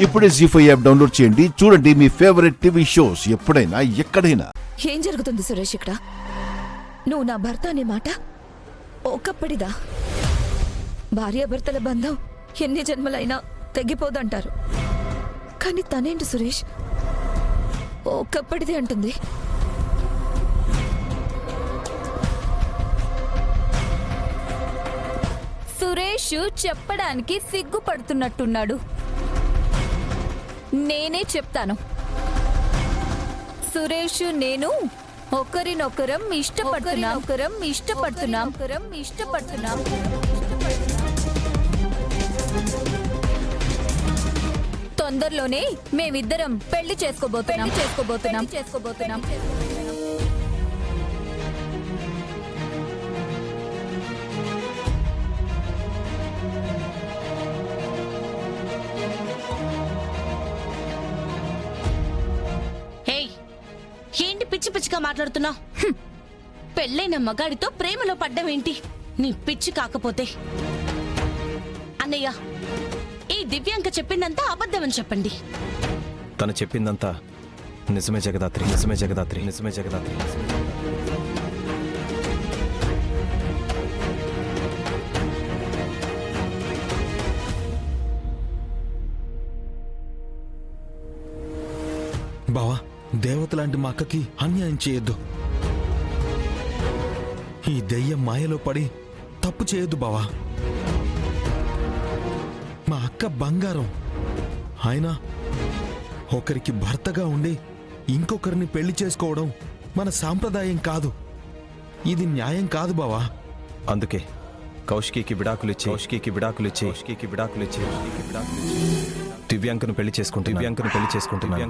ఇప్పుడే జీ5 app download చేయండి. చూడండి మీ ఫేవరెట్ టీవీ షోస్ ఎప్పుడైనా ఎక్కడైనా. ఏం జరుగుతుంది సురేష్ ఇక్కడ? నువ్వు నా భర్త అనే మాట ఒకప్పటిదా? భార్యాభర్తల బంధం ఎన్ని జన్మలైనా తెగిపోదంటారు. కానీ తనేంటి సురేష్ ఒకప్పటిదే అంటుంది? సురేష్ చెప్పడానికి సిగ్గుపడుతున్నట్టున్నాడు. నేనే చెప్తాను. సురేష్ నేను ఒకరినొకరం ఇష్టపడుతున్నాం. తొందరలోనే మేమిద్దరం పెళ్లి చేసుకోబోతున్నాం. ఏంటి పిచ్చి పిచ్చిగా మాట్లాడుతున్నావు? పెళ్ళైన మగాడితో ప్రేమలో పడ్డవేంటి? నీ పిచ్చి కాకపోతే అన్నయ్య, ఈ దివ్యాంక చెప్పిందంతా అబద్ధమని చెప్పండి. తను చెప్పిందంతా నిజమే జగదాత్రి. బావా, దేవతలాంటి మా అక్కకి అన్యాయం చేయొద్దు. ఈ దెయ్యం మాయలో పడి తప్పు చేయొద్దు బావా. మా అక్క బంగారం. అయినా ఒకరికి భర్తగా ఉండి ఇంకొకరిని పెళ్లి చేసుకోవడం మన సాంప్రదాయం కాదు. ఇది న్యాయం కాదు బావా. అందుకే కౌశికి విడాకులు ఇచ్చి దివ్యాంకను పెళ్లి చేసుకుంటున్నాను.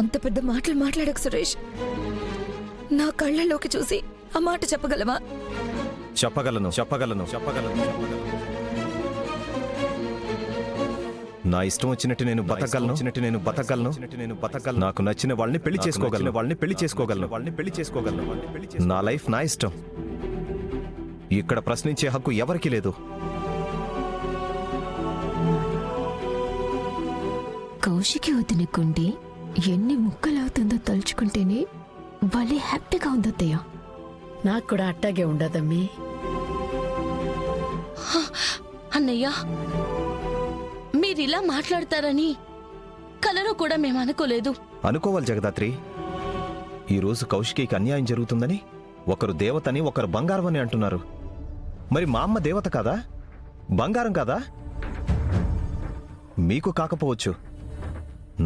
అంత పెద్ద మాటలు మాట్లాడకు సురేష్. నా కళ్ళలోకి చూసి ఆ మాట చెప్పగలవా? చెప్పగలను. నా ఇష్టం వచ్చినట్టు నేను బతకగలను. నాకు నచ్చిన వాళ్ళని పెళ్లి చేసుకోగలను. నా లైఫ్ నా ఇష్టం. ఇక్కడ ప్రశ్నించే హక్కు ఎవరికీ లేదు. కౌశికి వదిన గుండె ఎన్ని ముక్కలవుతుందో తలుచుకుంటేనే భలే హ్యాపీగా ఉందత్తయ్య. నాకు కూడా అట్టాగే ఉండదమ్మీ. అన్నయ్య, మీరిలా మాట్లాడతారని కలలో కూడా మేము అనుకోలేదు. అనుకోవాలి జగదాత్రి. ఈరోజు కౌశికి అన్యాయం జరుగుతుందని ఒకరు దేవతని ఒకరు బంగారం అని అంటున్నారు. మరి మా అమ్మ దేవత కాదా? బంగారం కాదా? మీకు కాకపోవచ్చు,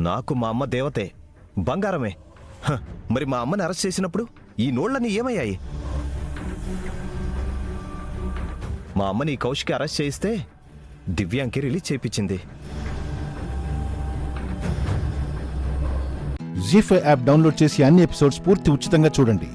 నాకు మా అమ్మ దేవతే, బంగారమే. మరి మా అమ్మని అరెస్ట్ చేసినప్పుడు ఈ నోళ్లన్నీ ఏమయ్యాయి? మా అమ్మని కౌశికి అరెస్ట్ చేయిస్తే దివ్యాంకి రిలీజ్ చేయించింది. జీ5 యాప్ డౌన్లోడ్ చేసి అన్ని ఎపిసోడ్స్ పూర్తి ఉచితంగా చూడండి.